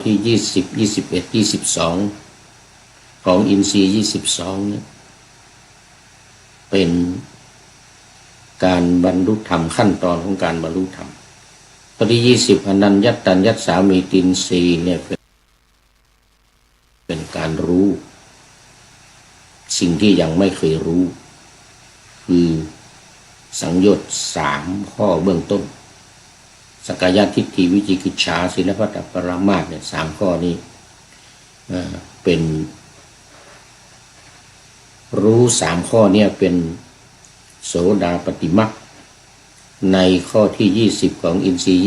ที่20 21 22ของอินทรีย์22เนี่ยเป็นการบรรลุธรรมขั้นตอนของการบรรลุธรรมข้อที่20อนัญญัตตัญญัสสามีตินทรีย์เนี่ยเป็นการรู้สิ่งที่ยังไม่เคยรู้คือสังโยชน์3ข้อเบื้องต้นสักกายทิฏฐิวิจิกิจฉาศีลพัตตปรามาสเนี่ย3ข้อนี้เป็นรู้3ข้อเนี่ยเป็นโสดาปัตติมรรคในข้อที่20ของอินทรีย์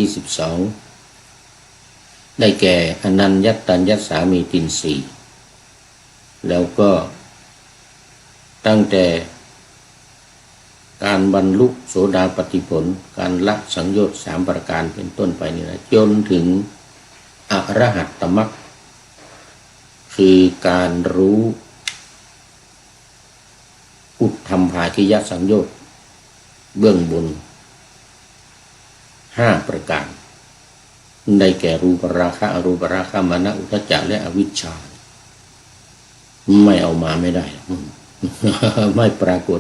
22ได้แก่อนัญญัตตัญญัสสามีตินทรีย์แล้วก็ตั้งแต่การบรรลุโสดาปัตติผลการละสังโยชน์3ประการเป็นต้นไปนี่นะจนถึงอรหัตตมรรคคือการรู้อุทธัมภาคิยสังโยชน์เบื้องบน5ประการได้แก่รูปราคะอรูปราคะมานะอุทธัจจะและอวิชชาไม่เอามาไม่ได้ไม่ปรากฏ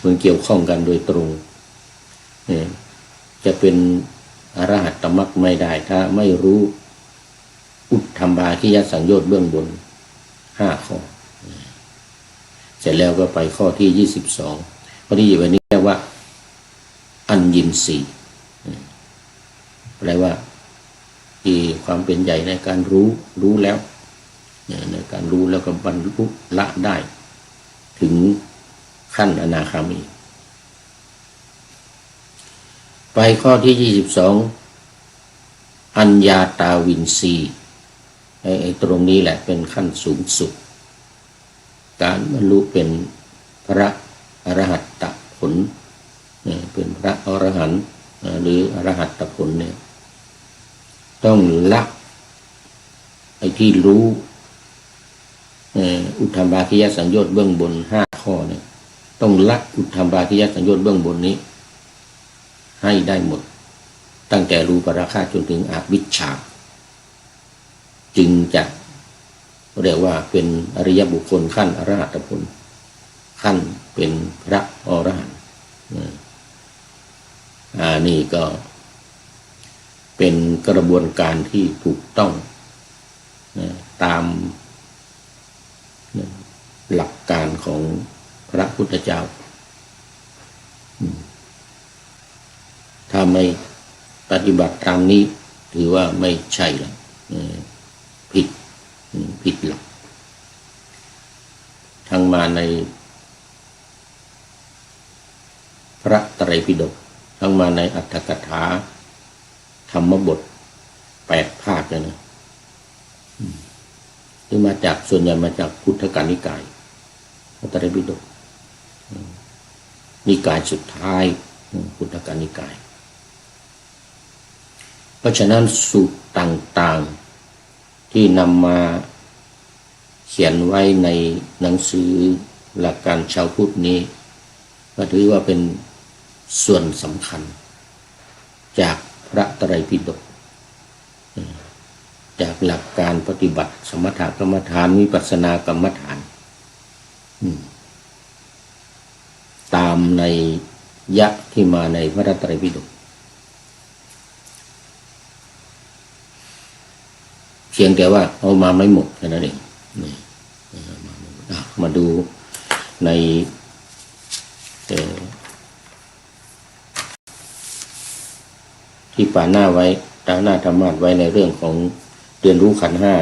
มันเกี่ยวข้องกันโดยตรงจะเป็นอรหัตตมรรคไม่ได้ถ้าไม่รู้อุทธัมภาคิยสังโยชน์เบื้องบน5ข้อเสร็จแล้วก็ไปข้อที่22ข้อที่วันนี้เรียกว่าอัญญินทรีย์แปลว่าที่ความเป็นใหญ่ในการรู้แล้วในการรู้แล้วก็บรรลุละได้ถึงขั้นอนาคามีไปข้อที่22อัญญาตาวินทรีย์ไอ้ตรงนี้แหละเป็นขั้นสูงสุดการบรรลุเป็นพระอรหัตตผลเป็นพระอรหันต์หรืออรหัตตผลเนี่ยต้องละไอ้ที่รู้อุทธัมภาคิยสังโยชน์เบื้องบน5ข้อเนี่ยต้องละอุทธัมภาคิยสังโยชน์เบื้องบนนี้ให้ได้หมดตั้งแต่รูปราคะจนถึงอวิชชาจึงจะเรียกว่าเป็นอริยบุคคลขั้นอรหัตผลขั้นเป็นพระอรหันต์นี่ก็เป็นกระบวนการที่ถูกต้องตามหลักการของพระพุทธเจ้าถ้าไม่ปฏิบัติตามนี้ถือว่าไม่ใช่แล้วผิดหลักทั้งมาในพระไตรปิฎกทั้งมาในอัตถกถาธรรมบท8ภาคเลยนะที่มาจากส่วนใหญ่มาจากพุทธกานิกายพระไตรปิฎกนิกายสุดท้ายพุทธกานิกายเพราะฉะนั้นสูตรต่างๆที่นำมาเขียนไว้ในหนังสือหลักการชาวพุทธนี้ก็ถือว่าเป็นส่วนสำคัญจากพระไตรปิฎกจากหลักการปฏิบัติสมถกรรมฐานวิปัสสนากรรมฐานตามในยะที่มาในพระไตรปิฎกเพียงแต่ว่าเอามาไม่หมดแค่นั้นเองมาดูในที่ป่าหน้าไว้ตาหน้าธรรมะไว้ในเรื่องของเรียนรู้ขันธ์ห้า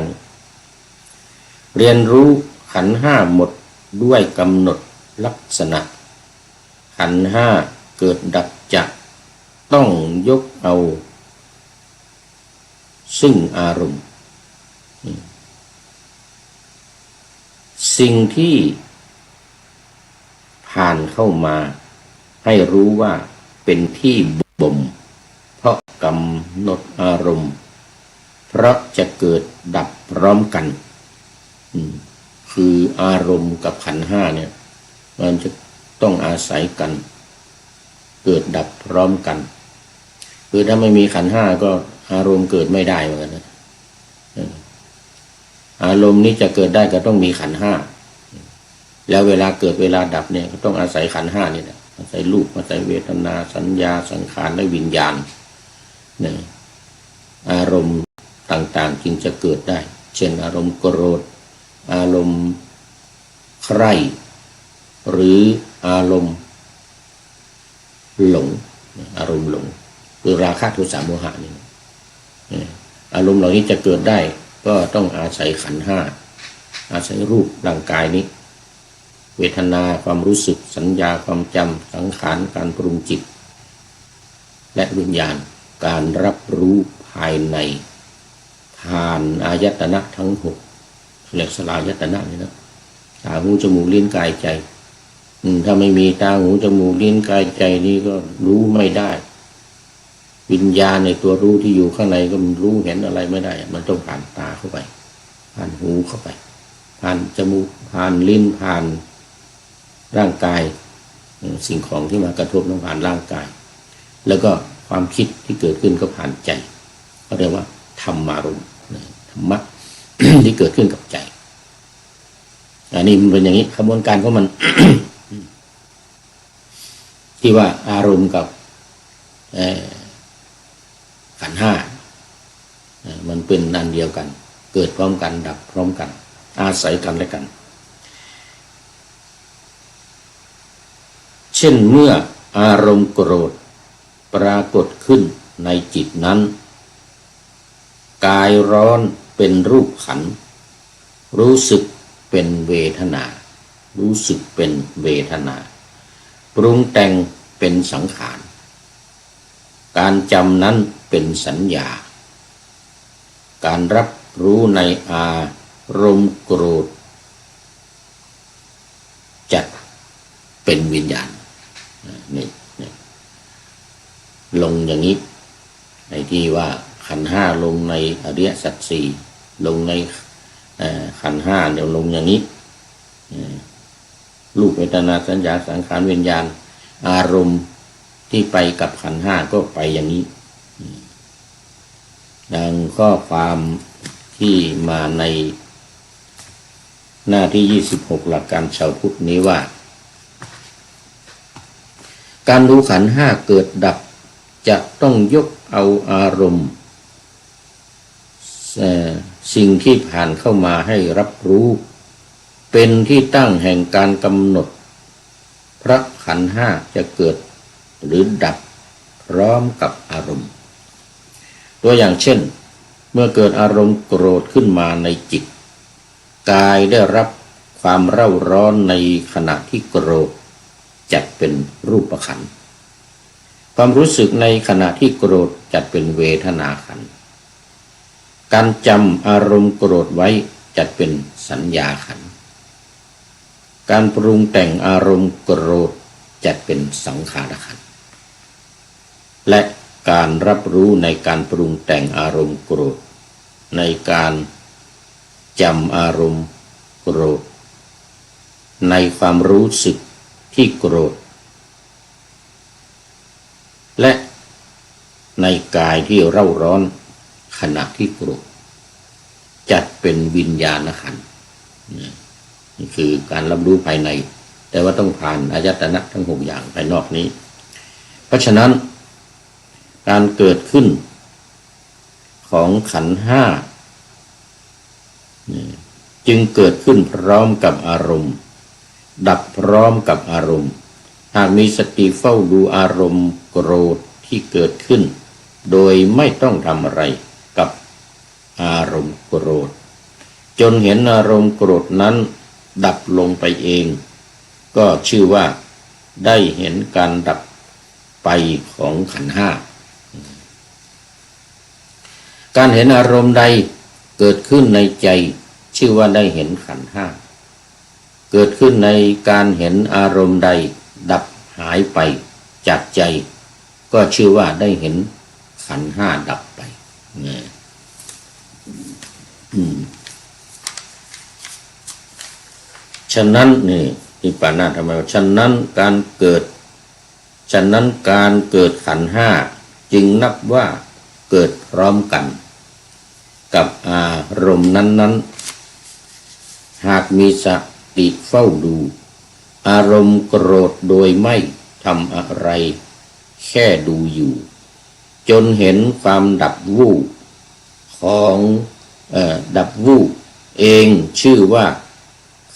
เรียนรู้ขันธ์ห้าหมดด้วยกำหนดลักษณะขันธ์ห้าเกิดดับจะต้องยกเอาซึ่งอารมณ์สิ่งที่ผ่านเข้ามาให้รู้ว่าเป็นที่บ่มเพราะกำหนดอารมณ์เพราะจะเกิดดับพร้อมกันคืออารมณ์กับขันธ์ห้าเนี่ยมันจะต้องอาศัยกันเกิดดับพร้อมกันคือถ้าไม่มีขันธ์ห้าก็อารมณ์เกิดไม่ได้เหมือนกันนะ อารมณ์นี้จะเกิดได้ก็ต้องมีขันธ์ห้าแล้วเวลาเกิดเวลาดับเนี่ยก็ต้องอาศัยขันธ์ห้านี่แหละอาศัยรูปอาศัยเวทนาสัญญาสังขารและวิญญาณเนี่ยอารมณ์ต่างๆจึงจะเกิดได้เช่นอารมณ์โกรธอารมณ์ใคร่หรืออารมณ์หลงอารมณ์หลงคือราคะโทสะโมหะนี่อารมณ์เหล่านี้จะเกิดได้ก็ต้องอาศัยขันธ์ห้าอาศัยรูปร่างกายนี้เวทนาความรู้สึกสัญญาความจำสังขารการปรุงจิตและวิญญาณการรับรู้ภายในผ่านอายตนะทั้งหกเรียกสลายตนะนี่นะตาหูจมูกลิ้นกายใจถ้าไม่มีตาหูจมูกลิ้นกายใจนี้ก็รู้ไม่ได้วิญญาณในตัวรู้ที่อยู่ข้างในก็มันรู้เห็นอะไรไม่ได้มันต้องผ่านตาเข้าไปผ่านหูเข้าไปผ่านจมูกผ่านลิ้นผ่านร่างกายสิ่งของที่มากระทบต้องผ่านร่างกายแล้วก็ความคิดที่เกิดขึ้นก็ผ่านใจเขาเรียกว่าธรรมารมณ์ธรรมะ ที่เกิดขึ้นกับใจอันนี้มันเป็นอย่างนี้กระบวนการของมัน ที่ว่าอารมณ์กับขันธ์ห้ามันเป็นอันเดียวกันเกิดพร้อมกันดับพร้อมกันอาศัยกันและกันเช่นเมื่ออารมณ์โกรธปรากฏขึ้นในจิตนั้นกายร้อนเป็นรูปขันธ์รู้สึกเป็นเวทนารู้สึกเป็นเวทนาปรุงแต่งเป็นสังขารการจำนั้นเป็นสัญญาการรับรู้ในอารมณ์โกรธจัดเป็นวิญญาณนี่ลงอย่างนี้ในที่ว่าขันธ์ห้าลงในอริยสัจสี่ลงในขันธ์ห้าเดี๋ยวลงอย่างนี้รูปเวทนาสัญญาสังขารวิญญาณอารมณ์ที่ไปกับขันธ์ห้าก็ไปอย่างนี้ดังข้อความที่มาในหน้าที่26หลักการชาวพุทธนี้ว่าการรู้ขันธ์ห้าเกิดดับจะต้องยกเอาอารมณ์สิ่งที่ผ่านเข้ามาให้รับรู้เป็นที่ตั้งแห่งการกำหนดพระขันธ์ห้าจะเกิดหรือดับพร้อมกับอารมณ์ตัวอย่างเช่นเมื่อเกิดอารมณ์โกรธขึ้นมาในจิตกายได้รับความเร่าร้อนในขณะที่โกรธจัดเป็นรูปขันธ์ความรู้สึกในขณะที่โกรธจัดเป็นเวทนาขันธ์การจำอารมณ์โกรธไว้จัดเป็นสัญญาขันธ์การปรุงแต่งอารมณ์โกรธจัดเป็นสังขารขันธ์และการรับรู้ในการปรุงแต่งอารมณ์โกรธในการจำอารมณ์โกรธในความรู้สึกที่โกรธและในกายที่เร่าร้อนขณะที่โกรธจัดเป็นวิญญาณขันธ์นี่คือการรับรู้ภายในแต่ว่าต้องผ่านอายตนะทั้ง6อย่างภายนอกนี้เพราะฉะนั้นการเกิดขึ้นของขันธ์ห้าจึงเกิดขึ้นพร้อมกับอารมณ์ดับพร้อมกับอารมณ์หากมีสติเฝ้าดูอารมณ์โกรธที่เกิดขึ้นโดยไม่ต้องทำอะไรกับอารมณ์โกรธจนเห็นอารมณ์โกรธนั้นดับลงไปเองก็ชื่อว่าได้เห็นการดับไปของขันธ์ห้าการเห็นอารมณ์ใดเกิดขึ้นในใจชื่อว่าได้เห็นขันธ์ห้าเกิดขึ้นในการเห็นอารมณ์ใดดับหายไปจากใจก็ชื่อว่าได้เห็นขันธ์ห้าดับไปฉะนั้นนี่ที่ปานาทำไมฉะนั้นการเกิดขันธ์ห้าจึงนับว่าเกิดพร้อมกันกับอารมณ์นั้น หากมีสติเฝ้าดูอารมณ์โกรธโดยไม่ทำอะไรแค่ดูอยู่จนเห็นความดับวูบของดับวูบเองชื่อว่า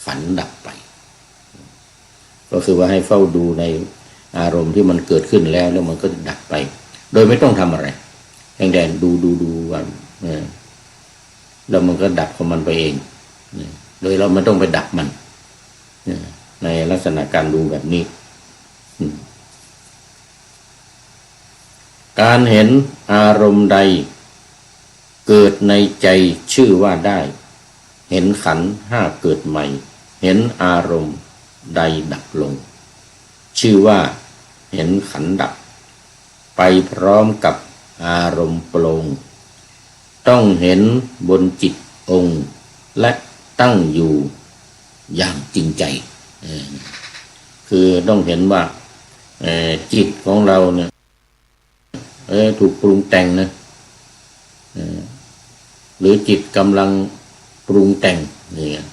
ขันธ์ดับไปก็คือว่าให้เฝ้าดูในอารมณ์ที่มันเกิดขึ้นแล้วมันก็ดับไปโดยไม่ต้องทำอะไรแดงดูวันแล้วมันก็ดับของมันไปเองโดยเราไม่ต้องไปดับมันในลักษณะการดูแบบนี้การเห็นอารมณ์ใดเกิดในใจชื่อว่าได้เห็นขันธ์ห้าเกิดใหม่เห็นอารมณ์ใดดับลงชื่อว่าเห็นขันธ์ดับไปพร้อมกับอารมณ์โปร่งต้องเห็นบนจิตองค์และตั้งอยู่อย่างจริงใจคือต้องเห็นว่าจิตของเราเนี่ยถูกปรุงแต่งนะหรือจิตกำลังปรุงแต่งเนี่ย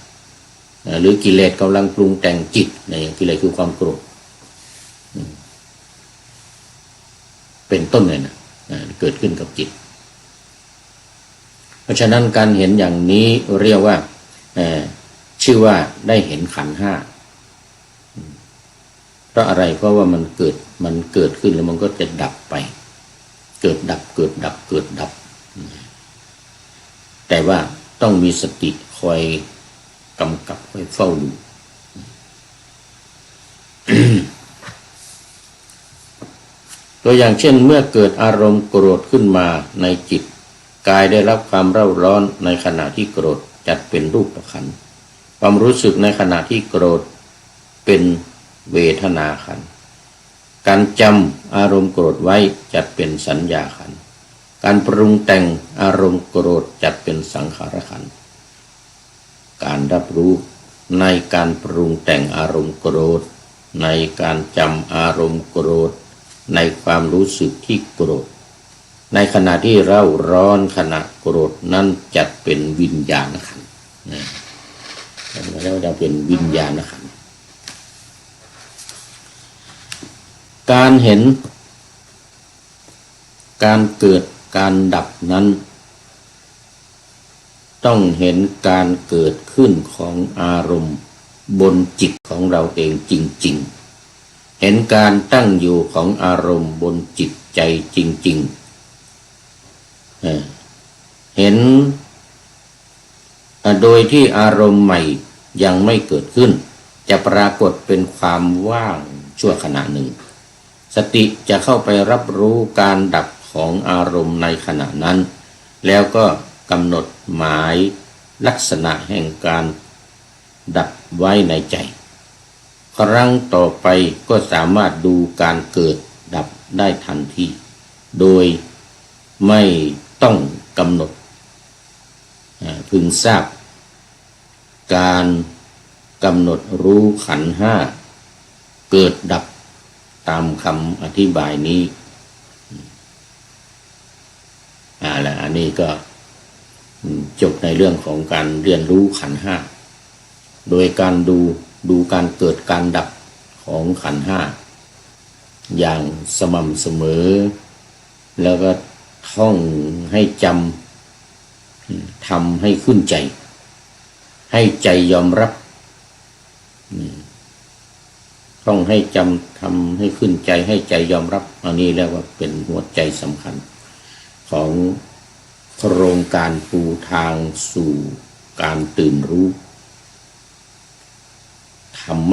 หรือกิเลสกำลังปรุงแต่งจิตเนี่ยกิเลสคือความโกรธเป็นต้นเลยนะเกิดขึ้นกับจิตเพราะฉะนั้นการเห็นอย่างนี้เรียกว่าชื่อว่าได้เห็นขันธ์ห้าเพราะอะไรเพราะว่ามันเกิดขึ้นแล้วมันก็จะดับไปเกิดดับเกิดดับเกิดดับแต่ว่าต้องมีสติคอยกำกับคอยเฝ้าดู ตัวอย่างเช่นเมื่อเกิดอารมณ์โกรธขึ้นมาในจิตกายได้รับความเร่าร้อนในขณะที่โกรธจัดเป็นรูปขันธ์ความรู้สึกในขณะที่โกรธเป็นเวทนาขันธ์การจำอารมณ์โกรธไว้จัดเป็นสัญญาขันธ์การปรุงแต่งอารมณ์โกรธจัดเป็นสังขารขันธ์การรับรู้ในการปรุงแต่งอารมณ์โกรธในการจำอารมณ์โกรธในความรู้สึกที่โกรธในขณะที่เร่าร้อนขณะโกรธนั้นจัดเป็นวิญญาณขันธ์แล้วจะเป็นวิญญาณขันธ์การเห็นการเกิดการดับนั้นต้องเห็นการเกิดขึ้นของอารมณ์บนจิตของเราเองจริงๆเห็นการตั้งอยู่ของอารมณ์บนจิตใจจริงๆเห็นโดยที่อารมณ์ใหม่ยังไม่เกิดขึ้นจะปรากฏเป็นความว่างชั่วขณะหนึ่งสติจะเข้าไปรับรู้การดับของอารมณ์ในขณะนั้นแล้วก็กำหนดหมายลักษณะแห่งการดับไว้ในใจครั้งต่อไปก็สามารถดูการเกิดดับได้ทันทีโดยไม่ต้องกำหนดพึงทราบการกำหนดรู้ขันธ์ห้าเกิดดับตามคำอธิบายนี้แล้วอันนี้ก็จบในเรื่องของการเรียนรู้ขันธ์ห้าโดยการดูการเกิดการดับของขันธ์ห้าอย่างสม่ำเสมอแล้วก็ท่องให้จำทำให้ขึ้นใจให้ใจยอมรับต้องให้จำทำให้ขึ้นใจให้ใจยอมรับอันนี้เรียกว่าเป็นหัวใจสำคัญของโครงการปูทางสู่การตื่นรู้ธรรม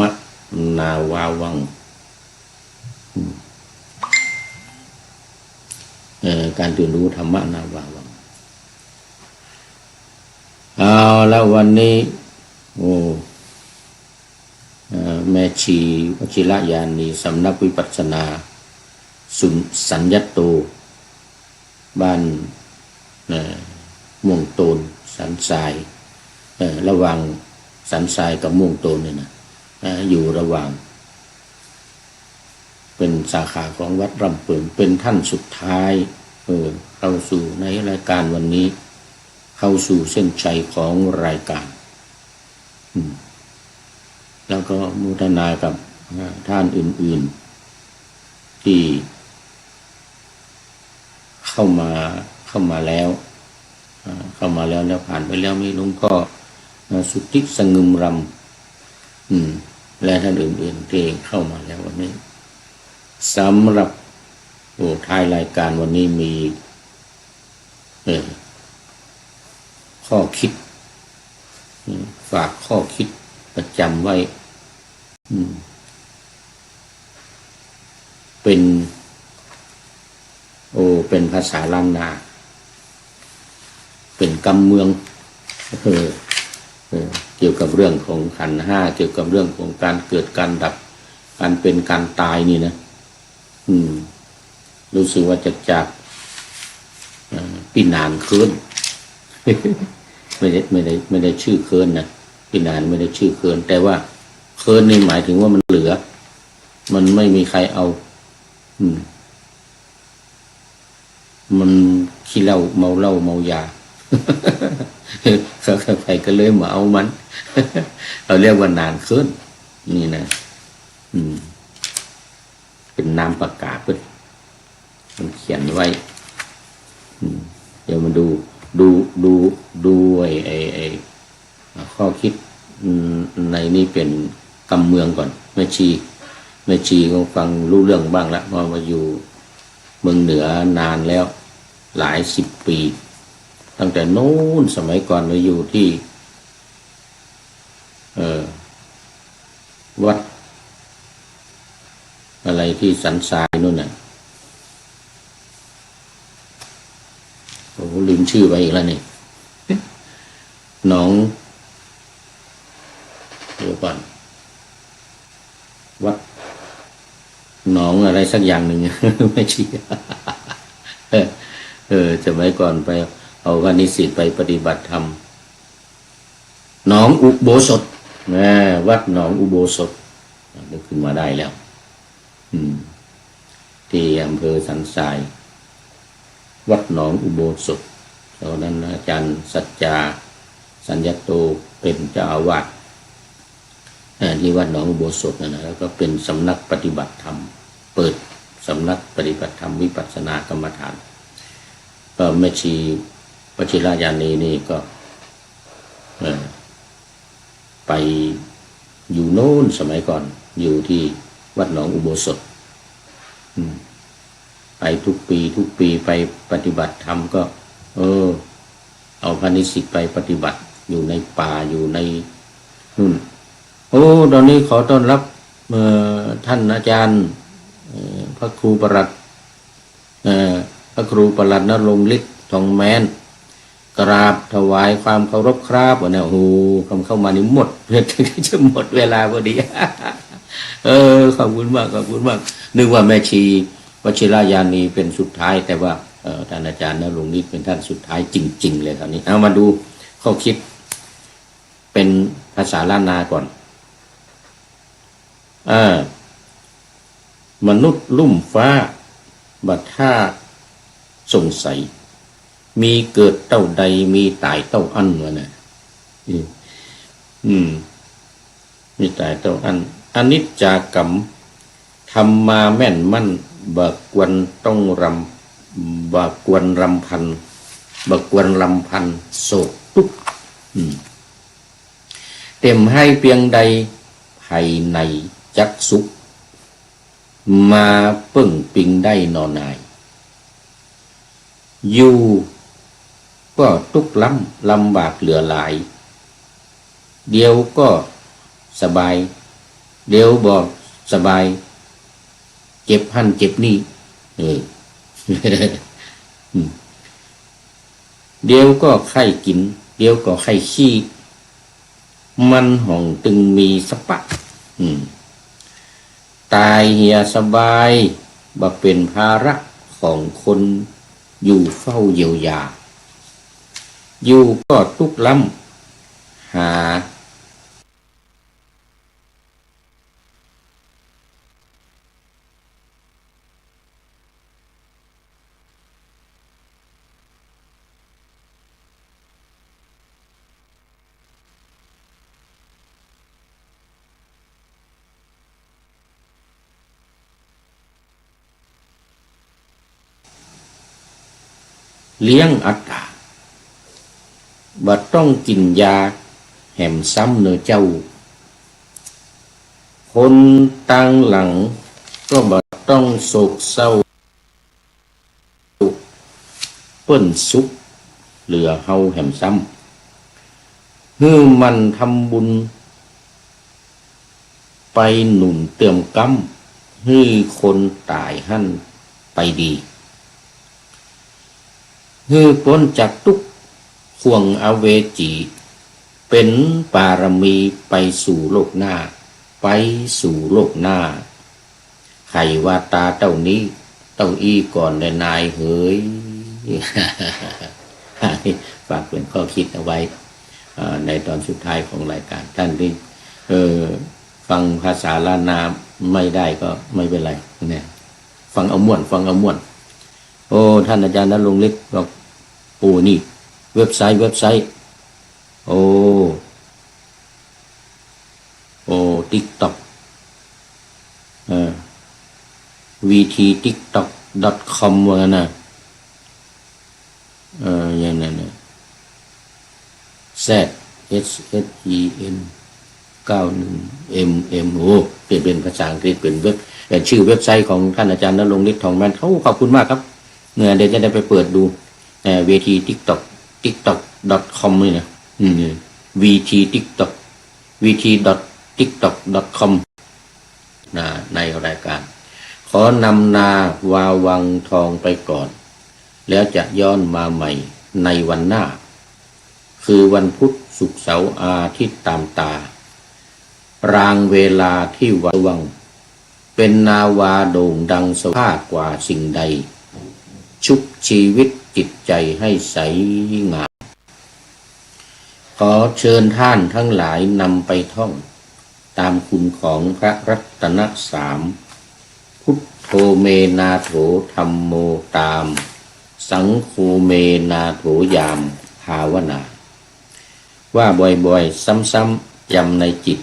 นาวาวังการตื่นรู้ธรรมนาวาวังเอาแล้ววันนี้แม่ชีวชิรยานีสำนักวิปัสสนาสัญญโตบ้านม่วงโตนสันทรายระหว่างสันทรายกับม่วงโตนเนี่ยนะอยู่ระหว่างเป็นสาขาของวัดรำเปิงเป็นท่านสุดท้ายเข้าสู่ในรายการวันนี้เข้าสู่เส้นชัยของรายการ แล้วก็มุทนากับท่านอื่นๆที่เข้ามาแล้วแล้วผ่านไปแล้วมีหลวงพ่อสุทธิสงึมรำและท่านอื่นๆที่เข้ามาแล้ววันนี้สำหรับท้ายรายการวันนี้มีข้อคิดฝากข้อคิดประจำไว้เป็นภาษาล้านนาเป็นกำเมืองเกี่ยวกับเรื่องของขันธ์ห้าเกี่ยวกับเรื่องของการเกิดการดับการเป็นการตายนี่นะรู้สึกว่าจะจากพี่นานเคินไม่ได้ชื่อเคินนะพี่นานไม่ได้ชื่อเคินแต่ว่าเคินนี่หมายถึงว่ามันเหลือมันไม่มีใครเอามันขี้เหล้าเมาเหล้าเมายาใครก็เลยมาเอามันเราเรียกว่านานเคินนี่นะเป็นนามปากกาเพื่อมันเขียนไว้เดี๋ยวมาดูไอ้ข้อคิดในนี้เป็นกำเมืองก่อนแม่ชีก็ฟังรู้เรื่องบ้างแล้วเพราะมาอยู่เมืองเหนือนานแล้วหลาย10 ปีตั้งแต่โน้นสมัยก่อนมาอยู่ที่วัดอะไรที่สันทรายนู่นน่ะโอ้ลืมชื่อไปอีกแล้วนี่น้องเดี๋ยวก่อนวัดหนองอะไรสักอย่างหนึ่ง ไม่ชี้สมัยก่อนไปเอาคณิสิตไปปฏิบัติธรรมหนองอุโบสถวัดหนองอุโบสถนึกขึ้นมาได้แล้วที่อำเภอสันทรายวัดหนองอุโบสถตอนนั้นอาจารย์สัจจาสัญญโตเป็นเจ้าอาวาสที่วัดหนองอุโบสถนะแล้วก็เป็นสำนักปฏิบัติธรรมเปิดสำนักปฏิบัติธรรมวิปัสสนากรรมฐานก็แม่ชีวชิรายานีนี่ก็ไปอยู่โน้นสมัยก่อนอยู่ที่วัดหนองอุโบสถไปทุกปีไปปฏิบัติธรรมก็เอาพระนิสิตไปปฏิบัติอยู่ในป่าอยู่ในนู่นตอนนี้ขอต้อนรับท่านอาจารย์พระครูประหลัดณรงค์ฤทธิ์ทองแม้นกราบถวายความเคารพครับเนี่ยโอ้โหคำเข้ามานี่หมดจะหมดเวลาพอดีขอบคุณมากนึกว่าแม่ชีวชิรายานีเป็นสุดท้ายแต่ว่าท่านอาจารย์ณรงค์ฤทธิ์เป็นท่านสุดท้ายจริงๆเลยคราวนี้เอามาดูข้อคิดเป็นภาษาล้านนาก่อนมนุษย์ลุ่มฟ้าบัดท่าสงสัยมีเกิดเต้าใดมีตายเต้าอั้นวะเนี่ยมีตายเต้าอั้นอนิจจากรรมทำมาแม่นมั่นบักวนต้องบักวนรำพันโศกทุกเต็มให้เพียงใดภายในจักสุขมาปึ้งปิงได้นอนายอยู่ก็ทุกข์ลำบากเหลือหลายเดียวก็สบายเดียวบอกสบายเจ็บหั่นเจ็บนี่เดียวก็ไข้กินเดียวก็ไข้ขี้มันห่องตึงมีสปะตายเหียสบายบ่เป็นภาระของคนอยู่เฝ้าเยียวยาอยู่ก็ทุกข์หา เลี้ยงอัตตาบ่ต้องกินยาแหมซ้ำเนื้อเจ้าคนตั้งหลังก็บ่ต้องโศกเศร้าเปิ้นสุขเหลือเฮาแหมซ้ำฮื้อมันทำบุญไปหนุนเติมกำฮื้อคนตายหั่นไปดีฮื้อพ้นจากทุกข์ห่วงอเวจีเป็นปารมีไปสู่โลกหน้าไปสู่โลกหน้าใครว่าตาเต้านี้เต้าอี้ก่อนเลยนายเฮ้ย ฝากเป็นข้อคิดเอาไว้ในตอนสุดท้ายของรายการท่านที่ฟังภาษาล้านนาไม่ได้ก็ไม่เป็นไรเนี่ยฟังเอาม่วนฟังเอาม่วนโอ้ท่านอาจารย์ณรงค์ฤทธิ์บอกโอ้นี่เว็บไซต์โอ้TikTok vttiktok.com ว่างั้นนะอย่างนั้นนะ ZSSEN 91mm โอ้เปลี่ยนเป็นภาษาอังกฤษเป็นชื่อเว็บไซต์ของท่านอาจารย์ณรงค์ฤทธิ์ทองแม่นขอบคุณมากครับเดี๋ยวจะได้ไปเปิดดูเวที tiktok.com นี่นะvt.tiktok.com ในรายการขอนำนาวาวังทองไปก่อนแล้วจะย้อนมาใหม่ในวันหน้าคือวันพุธศุกร์เสาร์อาทิตย์ตามตารางเวลาที่วังเป็นนาวาโด่งดังสว่างกว่าสิ่งใดชุบชีวิตจิตใจให้ใสงามขอเชิญท่านทั้งหลายนำไปท่องตามคุณของพระรัตนสามพุทโธเมนาโถธัมโมตามสังโฆเมนาโถยามภาวนาว่าบ่อยๆซ้ำๆจำในจิต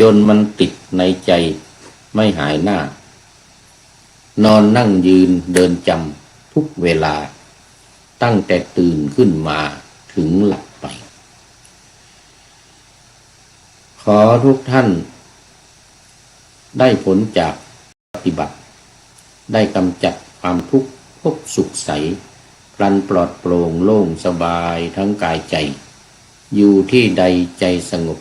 จนมันติดในใจไม่หายหน้านอนนั่งยืนเดินจำทุกเวลาตั้งแต่ตื่นขึ้นมาถึงหลับไปขอทุกท่านได้ผลจากปฏิบัติได้กำจัดความทุกข์พบสุขใสพลันปลอดโปร่งโล่งสบายทั้งกายใจอยู่ที่ใดใจสงบ